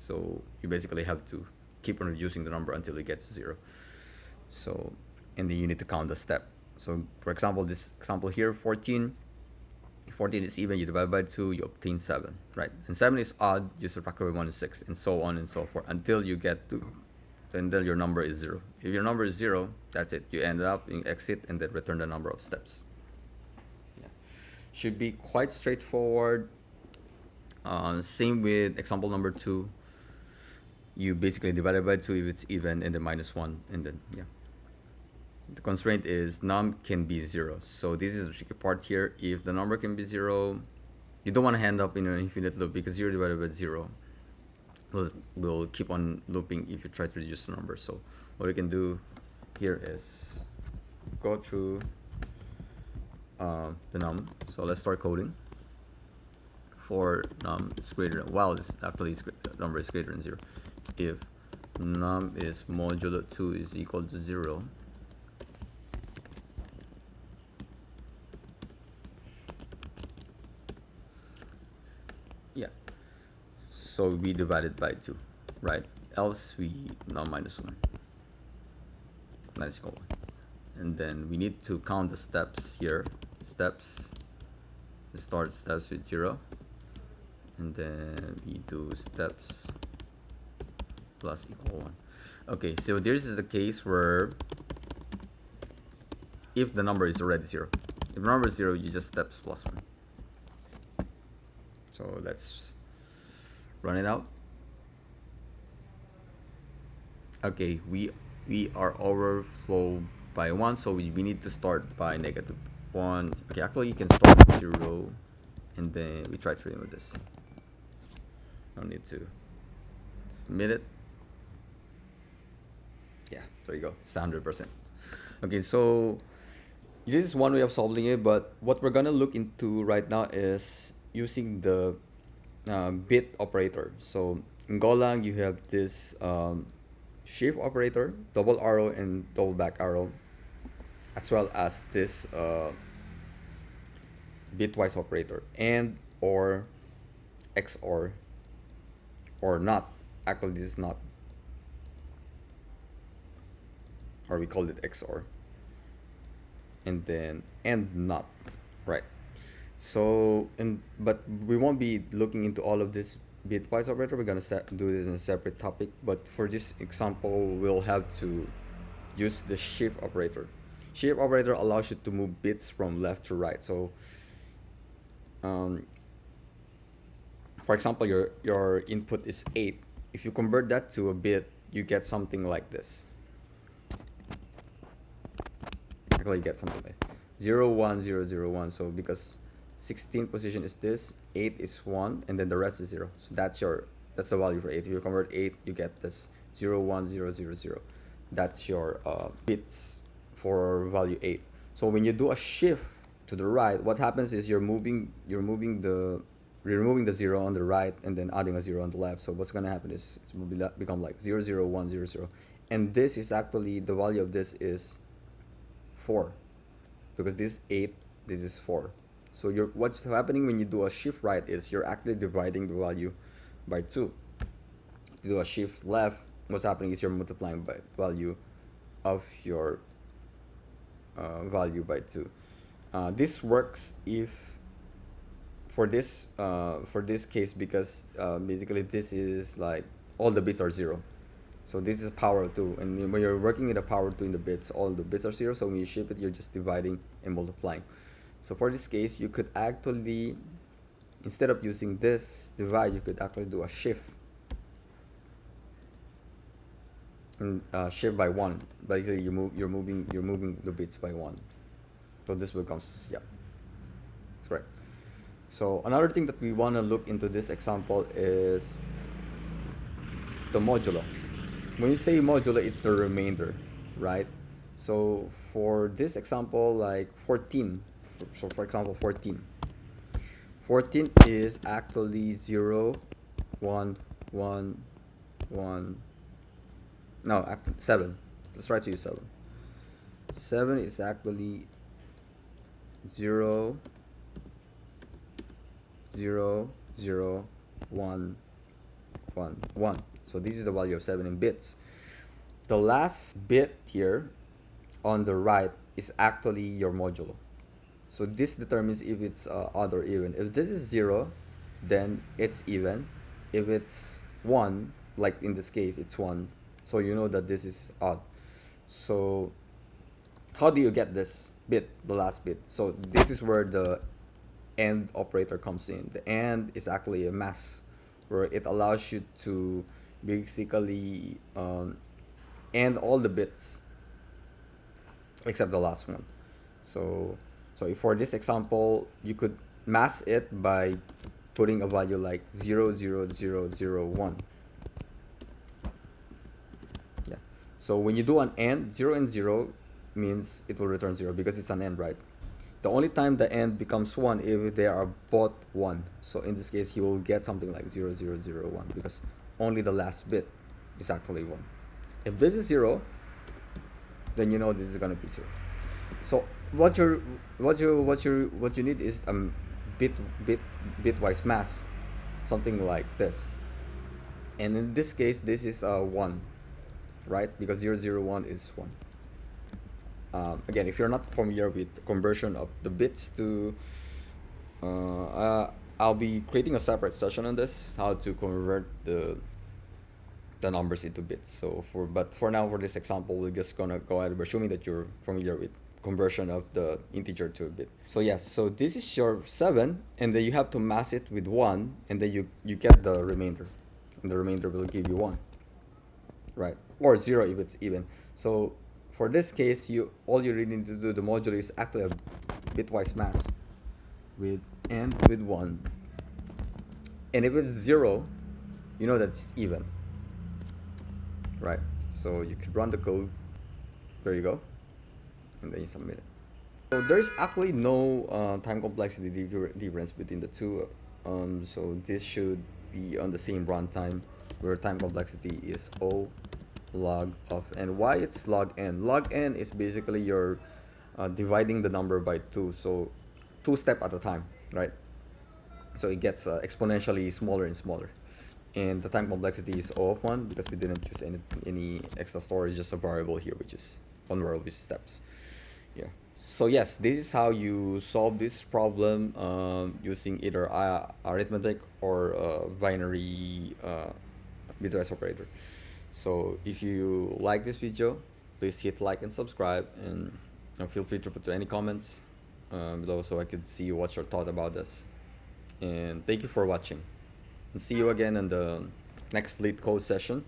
So you basically have to keep on reducing the number until it gets to 0. So, and then you need to count the step. So for example, this example here, 14. If 14 is even, you divide by 2, you obtain 7, right? And 7 is odd, you subtract by 1 is 6, and so on and so forth until you get to, until your number is 0. If your number is 0, that's it. You end up in exit and then return the number of steps. Yeah. Should be quite straightforward. Same with example number 2. You basically divide it by 2 if it's even, and then minus 1, and then, yeah. The constraint is num can be 0. So this is the tricky part here. If the number can be 0, you don't want to end up in an infinite loop, because 0 divided by 0 will keep on looping if you try to reduce the number. So what we can do here is go through the num. So let's start coding. For num is greater than, well, this actually number is greater than 0. If num is modulo 2 is equal to 0, yeah, so we divide it by 2, right? Else we num minus 1, that's equal 1. And then we need to count the steps here. Steps, start steps with 0, and then we do steps plus equal 1. Okay, so this is the case where if the number is already 0, if the number is 0, you just steps plus 1. So let's run it out. Okay, we are overflow by 1, so we need to start by negative 1. Okay, actually you can start at 0, and then we try to remove this. No need to submit it. Yeah, there you go. It's 100%. Okay, so this is one way of solving it, but what we're gonna look into right now is using the bit operator. So in Golang, you have this shift operator, double arrow and double back arrow, as well as this bitwise operator, and or XOR or not. Actually, this is not, or we call it XOR, and then and not, right? So, but we won't be looking into all of this bitwise operator. We're gonna do this in a separate topic, but for this example we'll have to use the shift operator. Shift operator allows you to move bits from left to right. So for example, your input is 8. If you convert that to a bit, you get something like this. Actually, you get something like 0 1 0 0 1. So because 16 position is this, 8 is 1, and then the rest is 0. So that's the value for 8. If you convert 8, you get this 0 1 0 0 0. That's your bits for value 8. So when you do a shift to the right, what happens is you're removing the 0 on the right and then adding a 0 on the left. So what's going to happen is it will become like 0 0 1 0 0, and this is actually, the value of this is 4, because this is 8, this is 4. So what's happening when you do a shift right is you're actually dividing the value by 2. If you do a shift left, what's happening is you're multiplying by value of your value by 2. This works if for this case, because basically this is like all the bits are 0. So this is power of 2, and when you're working with a power of 2 in the bits, all the bits are 0. So when you shift it, you're just dividing and multiplying. So for this case, you could actually, instead of using this divide, you could actually do a shift and shift by 1. Basically, you're moving the bits by 1. So this becomes, yeah, that's correct. So another thing that we want to look into this example is the modulo. When you say modulo, it's the remainder, right? So for this example, like 14. So for example, 14 is actually 0 1 1 1. No, 7. Let's try to use 7. 7 is actually 0 0 0 1 1. So this is the value of 7 in bits. The last bit here on the right is actually your modulo. So this determines if it's odd or even. If this is 0, then it's even. If it's 1, like in this case, it's 1. So you know that this is odd. So how do you get this bit, the last bit? So this is where the AND operator comes in. The AND is actually a mask where it allows you to basically AND all the bits except the last one. So if for this example, you could mask it by putting a value like 0, 0, 0, 0, 1. Yeah. So when you do an AND, 0 and 0 means it will return 0 because it's an AND, right? The only time the AND becomes 1 if they are both 1. So in this case, you will get something like 0, 0, 0, 1 because only the last bit is actually 1. If this is 0, then you know this is gonna be 0. So what you need is bitwise mask, something like this. And in this case, this is 1, right? Because 0, 0, 1 is 1. Again, if you're not familiar with the conversion of the bits to I'll be creating a separate session on this, how to convert the numbers into bits. So but for now, for this example, we're just gonna go ahead, assuming that you're familiar with conversion of the integer to a bit. So yes, so this is your 7, and then you have to mask it with 1, and then you get the remainder, and the remainder will give you 1, right? Or 0 if it's even. So for this case, all you really need to do, the modulo is actually a bitwise mask with AND with 1, and if it's 0, you know that's even, right? So you could run the code. There you go, and then you submit it. So there's actually no time complexity difference between the two. So this should be on the same runtime, where time complexity is O log of n. Why it's log n? Log n is basically you're dividing the number by 2, so 2 steps at a time, right? So it gets exponentially smaller and smaller. And the time complexity is O of 1 because we didn't use any extra storage, just a variable here, which is 1 variable with steps. Yeah. So yes, this is how you solve this problem using either arithmetic or binary bitwise operator. So if you like this video, please hit like and subscribe, and feel free to put any comments below so I could see what's your thought about this. And thank you for watching, and see you again in the next LeetCode session.